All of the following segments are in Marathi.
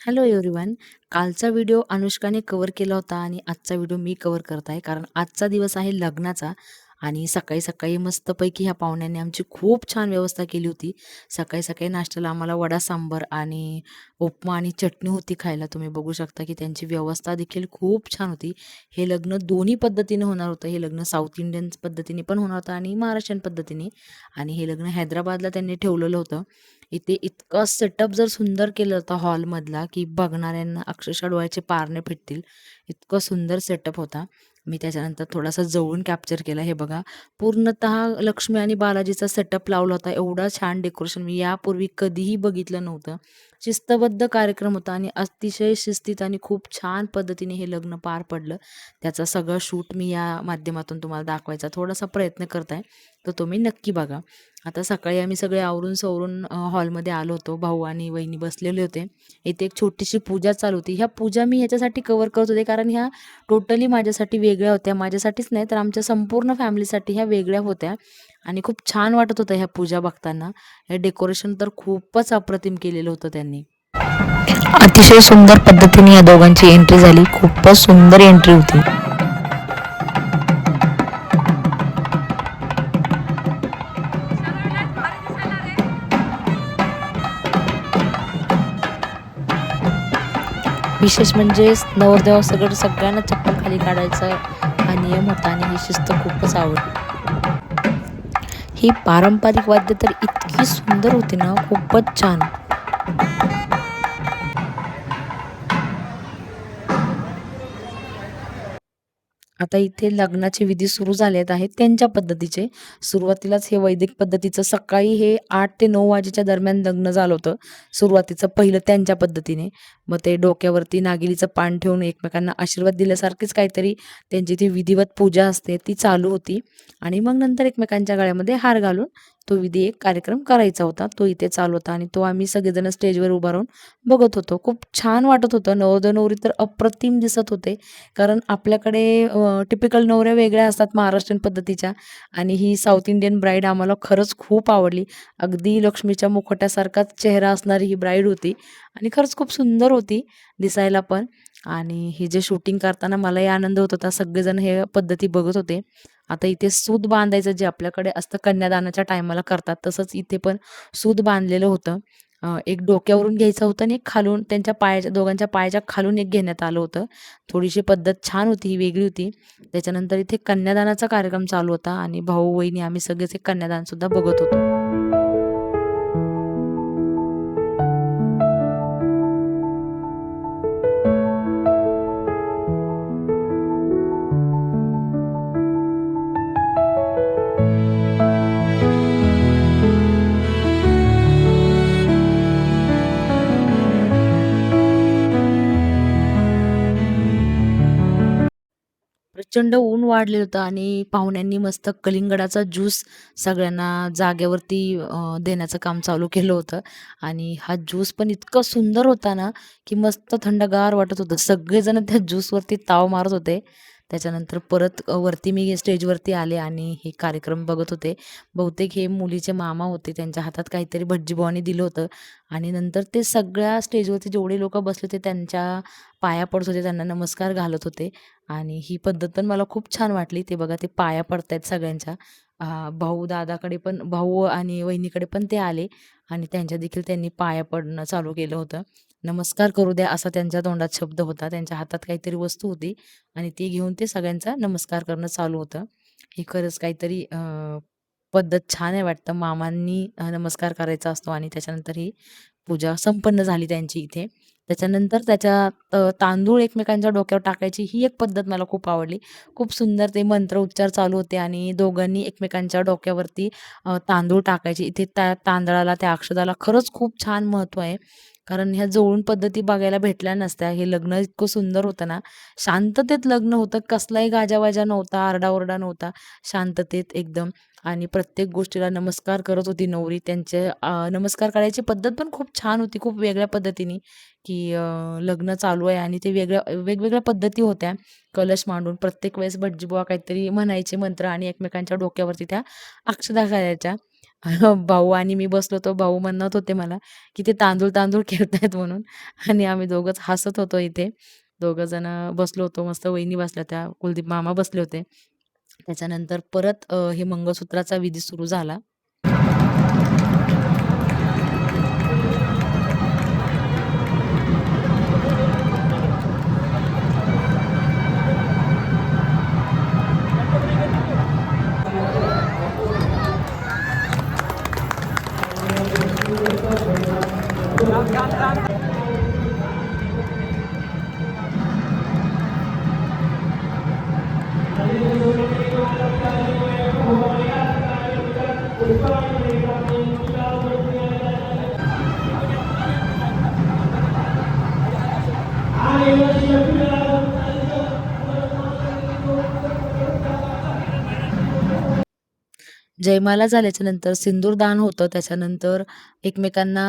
Hello everyone. कालचा व्हिडिओ अनुष्काने कव्हर केला होता आणि आजचा व्हिडिओ मी कव्हर करत आहे. कारण आजचा दिवस आहे लग्नाचा आणि सकाळी-सकाळी मस्तपैकी ह्या पाहुण्यांनी आमची खूप छान व्यवस्था केली होती. सकाळी-सकाळी नाश्त्याला आम्हाला वडा सांबार आणि उपमा आणि चटणी होती खायला. तुम्ही बघू शकता की त्यांची व्यवस्था देखील खूप छान होती. हे लग्न दोन्ही पद्धतीने होणार होतं. हे लग्न साऊथ इंडियन पद्धतीने पण होणार होतं आणि महाराष्ट्रीयन पद्धतीने. आणि हे लग्न हैदराबादला त्यांनी ठेवलेलं होतं. इथे इतकं सेटअप जर सुंदर केलं होतं हॉलमधला, की बघणाऱ्यांना अक्षरशः डोळ्याचे पारणे फिटतील. इतकं सुंदर सेटअप होता. मी त्याच्यानंतर थोडासा जवळून कॅप्चर केला. हे बघा, पूर्णतः लक्ष्मी आणि बालाजीचा सेटअप लावला होता. एवढा छान डेकोरेशन मी यापूर्वी कधीही बघितलं नव्हतं. शिस्तबद्ध कार्यक्रम होता आणि अतिशय शिस्तीत आणि खूप छान पद्धतीने हे लग्न पार पडलं. त्याचा सगळं शूट मी या माध्यमातून तुम्हाला दाखवायचा थोडासा प्रयत्न करत आहे. तर तुम्ही नक्की बघा. आता सकाळी आम्ही सगळे आवरून-सवरून हॉलमध्ये आलो होतो. भाऊ आणि वहिनी बसलेले होते. इथे एक छोटीशी पूजा चालू होती. ह्या पूजा मी ह्याच्यासाठी कव्हर करत होते, कारण ह्या टोटली माझ्यासाठी वेगळ्या होत्या. माझ्यासाठीच नाही, तर आमच्या संपूर्ण फॅमिलीसाठी ह्या वेगळ्या होत्या आणि खूप छान वाटत होतं ह्या पूजा बघताना. हे डेकोरेशन तर खूपच अप्रतिम केलेलं होतं त्यांनी. अतिशय सुंदर पद्धतीने या दोघांची एंट्री झाली. खूपच सुंदर एंट्री होती. विशेष म्हणजे नवरदेवासकट सगळ्यांना चप्पल खाली काढायचा हा नियम होता आणि ही शिस्त खूपच आवडली. ही पारंपरिक वाद्य तर इतकी सुंदर होती ना, खूपच छान. आता इथे लग्नाचे विधी सुरू झालेत आहेत त्यांच्या पद्धतीचे. सुरुवातीलाच हे वैदिक पद्धतीचं सकाळी हे 8 ते 9 वाजेच्या दरम्यान लग्न झालं होतं. सुरुवातीचं पहिलं त्यांच्या पद्धतीने. मग ते डोक्यावरती नागिलीचं पान ठेवून एकमेकांना आशीर्वाद दिल्यासारखीच काहीतरी त्यांची ती विधिवत पूजा असते ती चालू होती. आणि मग नंतर एकमेकांच्या गळ्यामध्ये हार घालून तो विधी एक कार्यक्रम करायचा होता. तो इथे चालू होता आणि तो आम्ही सगळेजण स्टेजवर उभा राहून बघत होतो. खूप छान वाटत होतं. नवरदेव-नवरी तर अप्रतिम दिसत होते. कारण आपल्याकडे टिपिकल नवऱ्या वेगळ्या असतात महाराष्ट्रीयन पद्धतीच्या आणि ही साऊथ इंडियन ब्राईड आम्हाला खरंच खूप आवडली. अगदी लक्ष्मीच्या मुखट्यासारखाच चेहरा असणारी ही ब्राईड होती आणि खरंच खूप सुंदर होती दिसायला पण. आणि हे जे शूटिंग करताना मलाही आनंद होत होता. सगळेजण हे पद्धती बघत होते. आता इथे सूत बांधायचं जे आपल्याकडे असतं कन्यादानाच्या टायमाला करतात, तसंच इथे पण सूत बांधलेलं होतं. एक डोक्यावरून घ्यायचं होतं आणि एक खालून त्यांच्या पायाच्या दोघांच्या पायाच्या खालून एक घेण्यात आलं होतं. थोडीशी पद्धत छान होती, ही वेगळी होती. त्याच्यानंतर इथे कन्यादानाचा कार्यक्रम चालू होता आणि भाऊ-बहिणी आम्ही सगळेच हे कन्यादानसुद्धा बघत होतो. प्रचंड ऊन वाढलेलं होतं आणि पाहुण्यांनी मस्त कलिंगडाचा ज्यूस सगळ्यांना जागेवरती देण्याचं काम चालू केलं होतं आणि हा ज्यूस पण इतका सुंदर होता ना, की मस्त थंडगार वाटत होतं. सगळेजण त्या ज्यूसवरती ताव मारत होते. त्याच्यानंतर परत वरती मी स्टेजवरती आले आणि हे कार्यक्रम बघत होते. बहुतेक हे मुलीचे मामा होते. त्यांच्या हातात काहीतरी भटजीबुवांनी दिलं होतं आणि नंतर ते सगळ्या स्टेजवरती जेवढे लोकं बसले होते त्यांच्या पाया पडत होते, त्यांना नमस्कार घालत होते. आणि ही पद्धत पण मला खूप छान वाटली. ते बघा ते पाया पडतायत सगळ्यांच्या. भाऊ दादाकडे पण भाऊ आणि वहिनीकडे पण ते आले आणि त्यांच्या देखील त्यांनी पाया पडणं चालू केलं होतं. नमस्कार करू द्या असा त्यांच्या तोंडात शब्द होता. त्यांच्या हातात काहीतरी वस्तू होती आणि ती घेऊन ते सगळ्यांचा नमस्कार करणं चालू होतं. हे खरंच काहीतरी पद्धत छान आहे वाटतं. मामांनी नमस्कार करायचा असतो आणि त्याच्यानंतर ही पूजा संपन्न झाली त्यांची इथे. त्याच्यानंतर तांदूळ एकमेकांच्या डोक्यावर टाकायची ही एक पद्धत मला खूप आवडली. खूप सुंदर ते मंत्र उच्चार चालू होते आणि दोघांनी एकमेकांच्या डोक्यावरती तांदूळ टाकायचे. इथे त्या तांदळाला, त्या अक्षताला खरंच खूप छान महत्त्व आहे. कारण ह्या जवळून पद्धती बघायला भेटल्या नसत्या. हे लग्न इतकं सुंदर होतं ना, शांततेत लग्न होतं. कसलाही गाजावाजा नव्हता, आरडाओरडा नव्हता. शांततेत एकदम आणि प्रत्येक गोष्टीला नमस्कार करत होती नवरी. त्यांचे नमस्कार करायची पद्धत पण खूप छान होती, खूप वेगळ्या पद्धतीने, की लग्न चालू आहे आणि ते वेगवेगळ्या पद्धती होत्या. कलश मांडून प्रत्येक वेळेस भटजीबुवा काहीतरी म्हणायचे मंत्र आणि एकमेकांच्या डोक्यावरती त्या अक्षता घालायच्या. भाऊ आणि मी बसलो होतो. भाऊ म्हणत होते मला, की "ते तांदूळ-तांदूळ खेळतायत" म्हणून आणि आम्ही दोघंच हसत होतो इथे. दोघं जण बसलो होतो. मस्त वहिनी बसल्या होत्या, कुलदीप मामा बसले होते. त्याच्यानंतर परत हे मंगळसूत्राचा विधी सुरू झाला. जयमाला झाल्याच्या नंतर सिंदूरदान होतं. त्याच्यानंतर एकमेकांना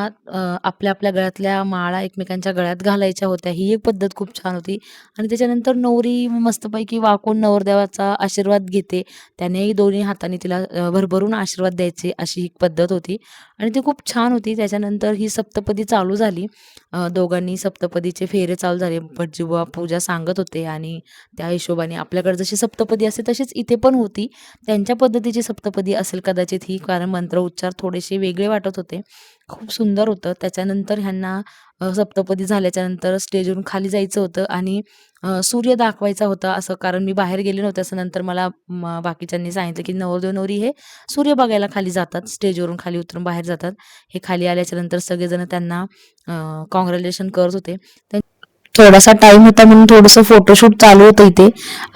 आपल्या आपल्या गळ्यातल्या माळा एकमेकांच्या गळ्यात घालायच्या होत्या. ही एक पद्धत खूप छान होती आणि त्याच्यानंतर नवरी मस्तपैकी वाकून नवरदेवाचा आशीर्वाद घेते. त्यानेही दोन्ही हातांनी तिला भरभरून आशीर्वाद द्यायचे अशी एक पद्धत होती आणि ती खूप छान होती. त्याच्यानंतर ही सप्तपदी चालू झाली. दोघांनी सप्तपदीचे फेरे चालू झाले. भटजीबुवा पूजा सांगत होते आणि त्या हिशोबाने आपल्याकडे जशी सप्तपदी असते तशीच इथे पण होती. त्यांच्या पद्धतीची सप्तपदी असेल कदाचित ही, कारण मंत्र उच्चार थोडेसे वेगळे वाटत होते. खूप सुंदर होतं. त्याच्यानंतर ह्यांना सप्तपदी झाल्याच्यानंतर स्टेजवरून खाली जायचं होतं आणि सूर्य दाखवायचा होता असं, कारण मी बाहेर गेले नव्हते. असं नंतर मला बाकीच्यांनी सांगितलं, की नवरदेव नवरी हे सूर्य बघायला खाली जातात. स्टेजवरून खाली उतरून बाहेर जातात. हे खाली आल्याच्यानंतर सगळेजण त्यांना कॉन्ग्रॅच्युलेशन करत होते. थोडासा टाइम होता म्हणून थोडंसं फोटोशूट चालू होतं इथे.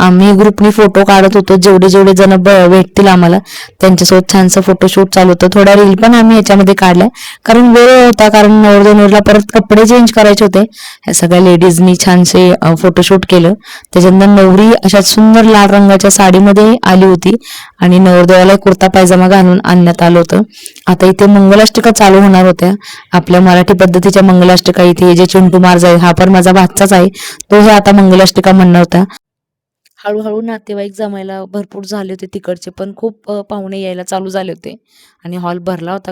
आम्ही ग्रुपनी फोटो काढत होतो. जेवढे जेवढे जण भेटतील आम्हाला त्यांच्यासोबत छानसं फोटोशूट चालू होतं. थोड्या रील पण आम्ही याच्यामध्ये काढल्या, कारण वेळ होता, कारण नवरदेव नवरीला परत कपडे चेंज करायचे होते. ह्या सगळ्या लेडीजनी छानसे फोटोशूट केलं. त्याच्यानंतर नवरी अशा सुंदर लाल रंगाच्या साडीमध्ये आली होती आणि नवरदेवाला कुर्ता पायजामा घालून आणण्यात आलं होतं. आता इथे मंगलाष्टका चालू होणार होत्या. आपल्या मराठी पद्धतीच्या मंगलाष्टका इथे जे चिंटू मार्ज आहे, हा पण माझा भाच्याच आहे, तो हे आता मंगलाष्टका म्हणणार होता. हळूहळू नातेवाईक जमायला भरपूर झाले होते. तिकडचे पण खूप पाहुणे यायला चालू झाले होते आणि हॉल भरला होता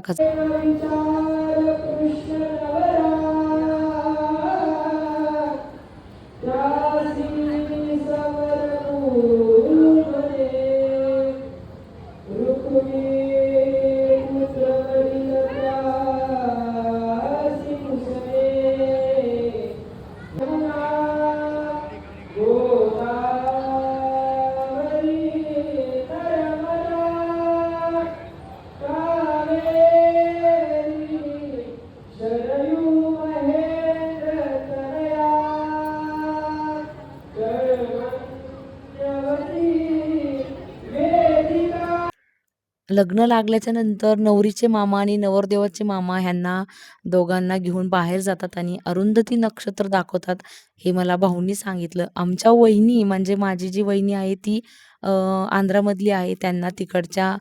लग्न लागल्याच्या नंतर नवरीचे मामा आणि नवरदेवाचे मामा ह्यांना दोघांना घेऊन बाहेर जातात आणि अरुंधती नक्षत्र दाखवतात. हे मला भाऊंनी सांगितलं. आमच्या वहिनी म्हणजे माझी जी वहिनी आहे ती आंध्रामधली आहे. त्यांना तिकडच्या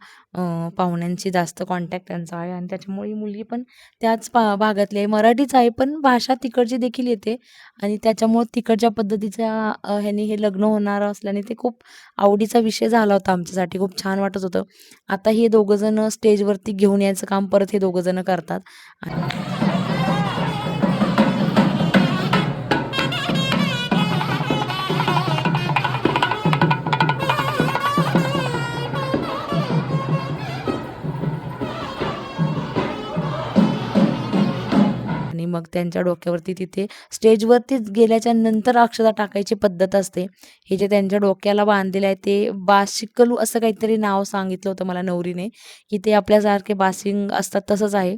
पाहुण्यांशी जास्त कॉन्टॅक्ट त्यांचा आहे आणि त्याच्यामुळे ही मुलगी पण त्याच भागातली आहे. मराठीच आहे पण भाषा तिकडची देखील येते आणि त्याच्यामुळे तिकडच्या पद्धतीच्या ह्यानी हे लग्न होणार असल्याने ते खूप आवडीचा विषय झाला होता आमच्यासाठी. खूप छान वाटत होतं. आता हे दोघं जण स्टेजवरती घेऊन यायचं काम परत हे दोघं जण करतात. आणि मग त्यांच्या डोक्यावरती तिथे स्टेजवरतीच गेल्याच्या नंतर अक्षता टाकायची पद्धत असते. हे जे त्यांच्या डोक्याला बांधलेलं आहे ते बाशिकलू असं काहीतरी नाव सांगितलं होतं मला नवरीने, की ते आपल्यासारखे बाशिंग असतात तसंच आहे.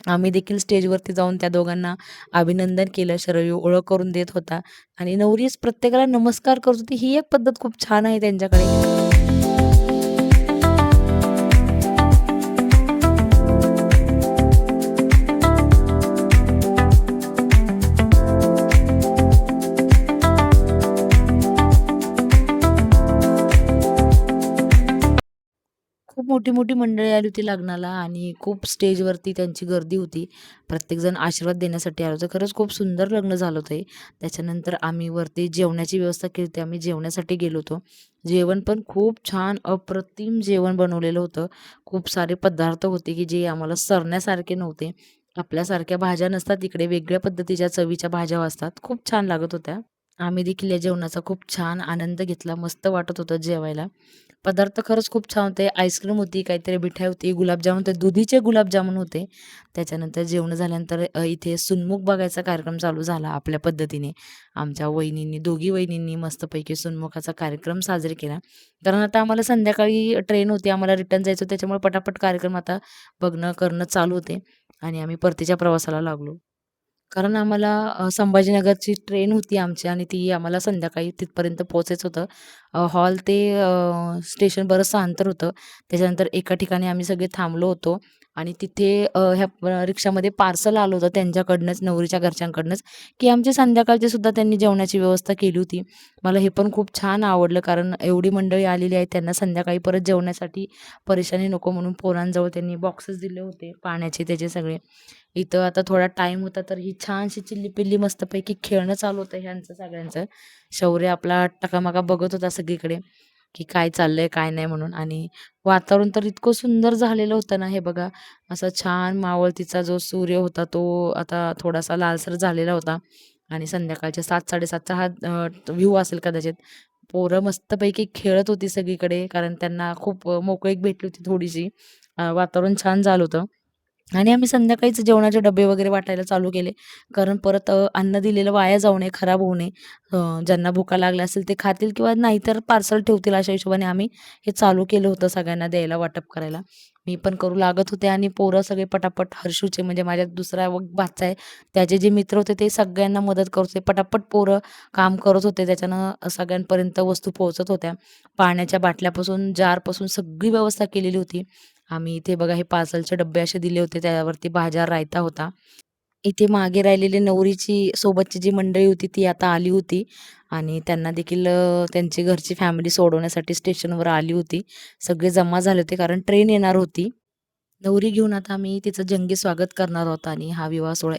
आम्ही देखील स्टेजवरती जाऊन त्या दोघांना अभिनंदन केलं. शरयू ओळख करून देत होता आणि नवरीच प्रत्येकाला नमस्कार करत होती. ही एक पद्धत खूप छान आहे त्यांच्याकडे. खूप खूप मोठी-मोठी मंडळी आली होती लग्नाला आणि खूप स्टेजवरती त्यांची गर्दी होती. प्रत्येकजण आशीर्वाद देण्यासाठी आलं होतं. खरंच खूप सुंदर लग्न झालं होतं हे. त्याच्यानंतर आम्ही वरती जेवणाची व्यवस्था केली होती. आम्ही जेवण्यासाठी गेलो होतो. जेवण पण खूप छान अप्रतिम जेवण बनवलेलं होतं. खूप सारे पदार्थ होते, की जे आम्हाला सरण्यासारखे नव्हते. आपल्यासारख्या भाज्या नसतात तिकडे, वेगळ्या पद्धतीच्या चवीच्या भाज्या असतात. खूप छान लागत होत्या. आम्ही देखील या जेवणाचा खूप छान आनंद घेतला. मस्त वाटत होतं जेवायला. पदार्थ खरंच खूप छान होते. आईस्क्रीम होती, काहीतरी मिठाई होती, गुलाबजामुन होते, दुधीचे गुलाबजामुन होते. त्याच्यानंतर जेवण झाल्यानंतर इथे सुन्मुख बघायचा कार्यक्रम चालू झाला आपल्या पद्धतीने. आमच्या वहिनींनी, दोघी वहिनींनी मस्तपैकी सुन्मुखाचा कार्यक्रम साजरे केला. कारण आता आम्हाला संध्याकाळी ट्रेन होती, आम्हाला रिटर्न जायचं होतं. त्याच्यामुळे पटापट कार्यक्रम आता बघणं, करणं चालू होते आणि आम्ही परतीच्या प्रवासाला लागलो. कारण आम्हाला संभाजीनगरची ट्रेन होती आमची आणि ती आम्हाला संध्याकाळी तिथपर्यंत पोहोचायचं होतं. हॉल ते स्टेशन बरचसं अंतर होतं. त्याच्यानंतर एका ठिकाणी आम्ही सगळे थांबलो होतो आणि तिथे ह्या रिक्षामध्ये पार्सल आलं होतं त्यांच्याकडनंच, नवरीच्या घरच्यांकडनंच, की आमची संध्याकाळची सुद्धा त्यांनी जेवणाची व्यवस्था केली होती. मला हे पण खूप छान आवडलं कारण एवढी मंडळी आलेली आहे, त्यांना संध्याकाळी परत जेवण्यासाठी परेशानी नको म्हणून पोरांजवळ त्यांनी बॉक्सेस दिले होते पाण्याचे त्याचे सगळे. इथं आता थोडा टाईम होता तर ही छानशी चिल्ली-पिल्ली मस्तपैकी खेळणं चालू होतं ह्यांचं सगळ्यांचं. शौर्य आपला टकामका बघत होता सगळीकडे, की काय चाललंय, काय नाही म्हणून आणि वातावरण तर इतकं सुंदर झालेलं होतं ना, हे बघा असा छान मावळतीचा जो सूर्य होता तो आता थोडासा लालसर झालेला होता आणि संध्याकाळच्या 7:00-7:30चा हा व्ह्यू असेल कदाचित. पोरं मस्तपैकी खेळत होती सगळीकडे कारण त्यांना खूप मोकळीक भेटली होती थोडीशी. वातावरण छान झालं होतं. आणि आम्ही संध्याकाळीच जेवणाचे डबे वगैरे वाटायला चालू केले. कारण परत अन्न दिलेलं वाया जाऊ नये, खराब होऊ नये. ज्यांना भुका लागल्या असेल ते खातील किंवा नाहीतर पार्सल ठेवतील अशा हिशोबाने आम्ही हे चालू केलं होतं सगळ्यांना द्यायला, वाटप करायला. मी पण करू लागत होते आणि पोरं सगळे पटापट हर्षूचे म्हणजे माझ्या दुसरा भाचा आहे, त्याचे जे मित्र होते ते सगळ्यांना मदत करत होते. पटापट पोरं काम करत होते. त्याच्यानं सगळ्यांपर्यंत वस्तू पोहोचत होत्या. पाण्याच्या बाटल्यापासून, जारपासून सगळी व्यवस्था केलेली होती. आम्ही इथे बघा हे पार्सलचे डब्बे असे दिले होते त्यावरती भाज्या, रायता होता. इथे मागे राहिलेली नवरीची सोबतची जी मंडळी होती ती आता आली होती आणि त्यांना देखील त्यांची घरची फॅमिली सोडवण्यासाठी स्टेशनवर आली होती. सगळे जमा झाले होते कारण ट्रेन येणार होती. नवरी घेऊन आता आम्ही तिचं जंगी स्वागत करणार आहोत आणि हा विवाह सोहळा